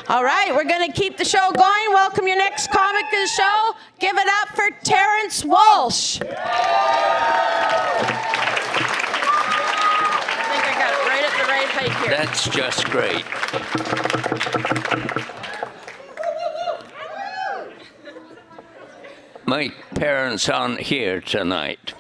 All right, we're going to keep the show going. Welcome your next comic to the show. Give it up for Terence Walsh. I think I got it right at the right height here. That's just great. My parents aren't here tonight.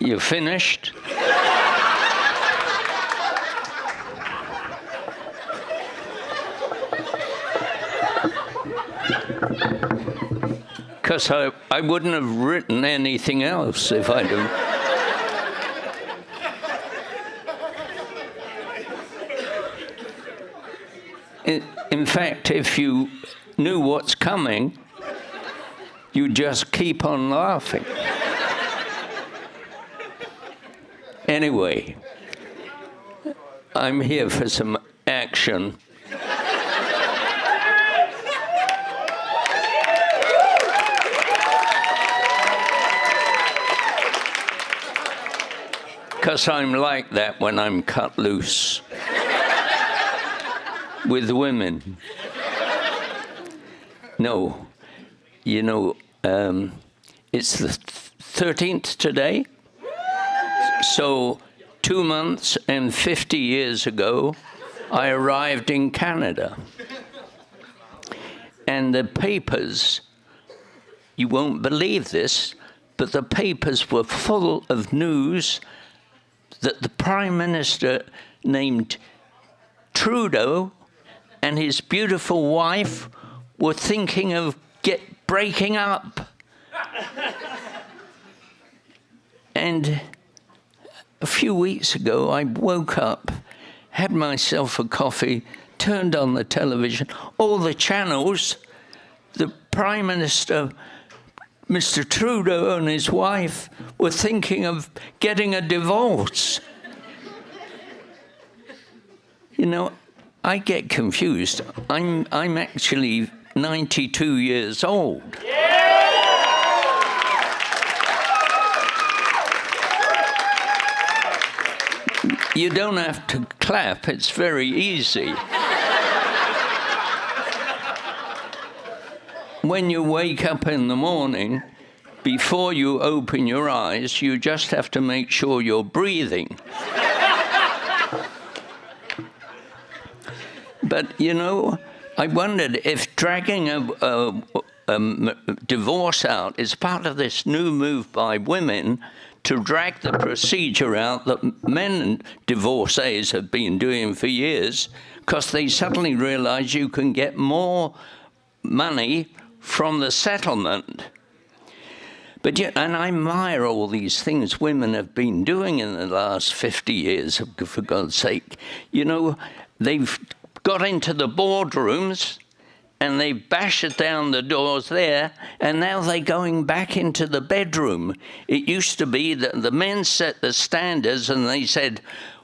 You finished? Because I wouldn't have written anything else if I'd have. In fact, if you knew what's coming, you'd just keep on laughing. Anyway, I'm here for some action. Because I'm like that when I'm cut loose with women. No, you know, it's the 13th today. So 2 months and 50 years ago, I arrived in Canada. And the papers, you won't believe this, but the papers were full of news that the Prime Minister named Trudeau and his beautiful wife were thinking of breaking up. And a few weeks ago, I woke up, had myself a coffee, turned on the television, all the channels, the Prime Minister, Mr. Trudeau and his wife were thinking of getting a divorce. You know, I get confused. I'm actually 92 years old. You don't have to clap, it's very easy. When you wake up in the morning, before you open your eyes, you just have to make sure you're breathing. But, you know, I wondered if dragging a divorce out is part of this new move by women to drag the procedure out that men divorcees have been doing for years, because they suddenly realize you can get more money from the settlement. But yeah, and I admire all these things women have been doing in the last 50 years, for God's sake. You know, they've got into the boardrooms and they bashed down the doors there, and now they're going back into the bedroom. It used to be that the men set the standards and they said,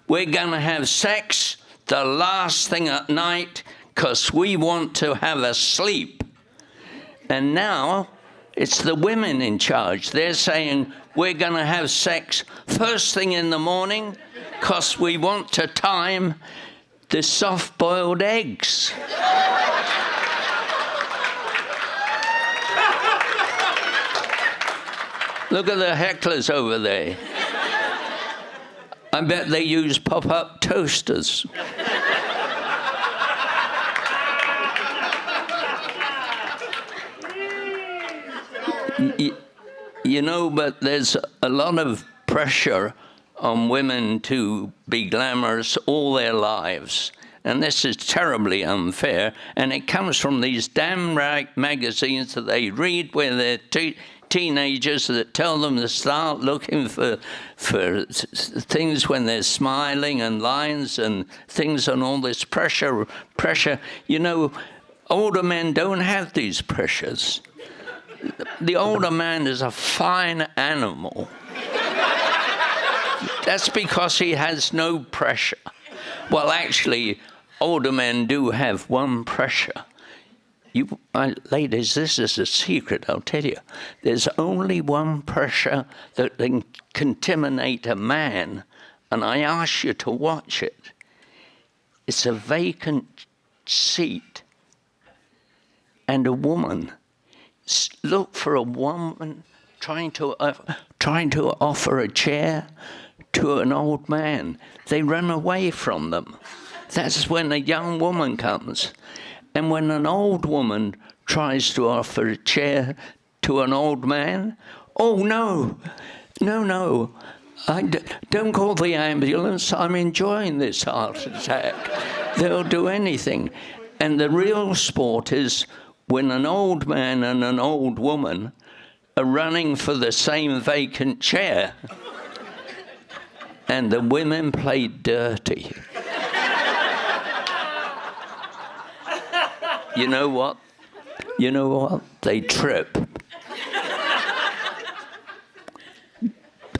we're going to have sex the last thing at night because we want to have a sleep. And now it's the women in charge. They're saying, we're going to have sex first thing in the morning because we want to time the soft-boiled eggs. Look at the hecklers over there. I bet they use pop-up toasters. You know, but there's a lot of pressure on women to be glamorous all their lives. and this is terribly unfair, and it comes from these damn magazines that they read where they're teenagers that tell them to start looking for things when they're smiling, and lines and things, and all this pressure. You know, older men don't have these pressures. The older man is a fine animal. That's because he has no pressure. Well, actually, older men do have one pressure. Ladies, this is a secret, I'll tell you. There's only one pressure that can contaminate a man, and I ask you to watch it. It's a vacant seat. And a woman. Look for a woman trying to offer a chair to an old man. They run away from them. That's when a young woman comes. And when an old woman tries to offer a chair to an old man, oh, no, don't call the ambulance. I'm enjoying this heart attack. They'll do anything. And the real sport is when an old man and an old woman are running for the same vacant chair. And the women play dirty. You know what? They trip.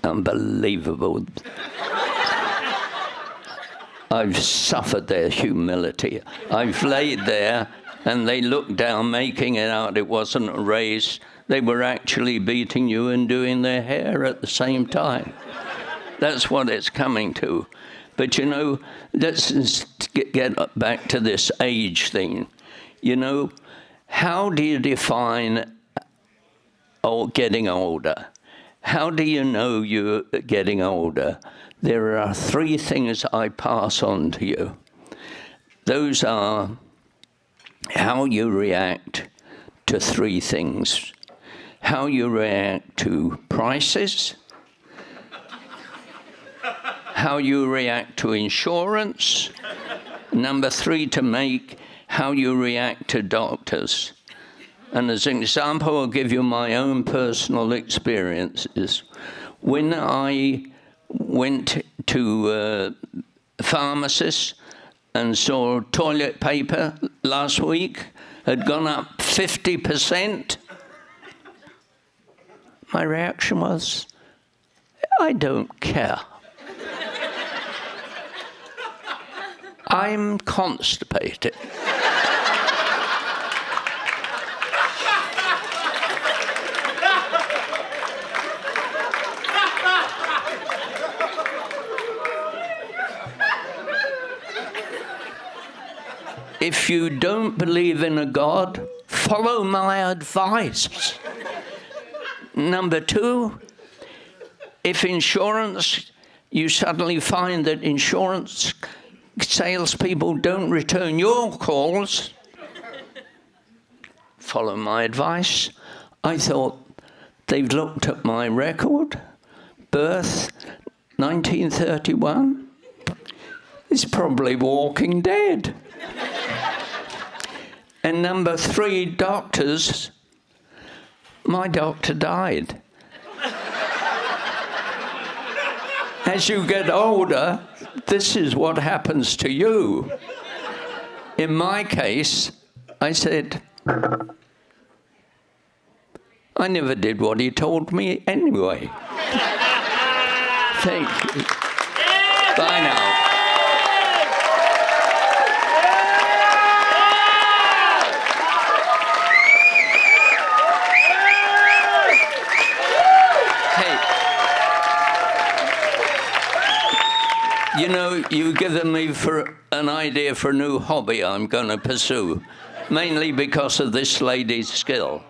Unbelievable. I've suffered their humility. I've laid there, and they looked down, making it out it wasn't a race. They were actually beating you and doing their hair at the same time. That's what it's coming to. But, you know, let's get back to this age thing. You know, how do you define getting older? How do you know you're getting older? There are three things I pass on to you. Those are how you react to three things. How you react to prices, how you react to insurance, number three, to make how you react to doctors. And as an example, I'll give you my own personal experiences. When I went to a pharmacist and saw toilet paper last week had gone up 50%, my reaction was, I don't care. I'm constipated. If you don't believe in a God, follow my advice. Number two, if insurance, you suddenly find that insurance salespeople don't return your calls, follow my advice. I thought, they've looked at my record, birth, 1931. It's probably Walking Dead. And number three, doctors. My doctor died. As you get older, this is what happens to you. In my case, I said, I never did what he told me anyway. Thank you. Bye now. You know, you've given me for an idea for a new hobby I'm going to pursue, mainly because of this lady's skill.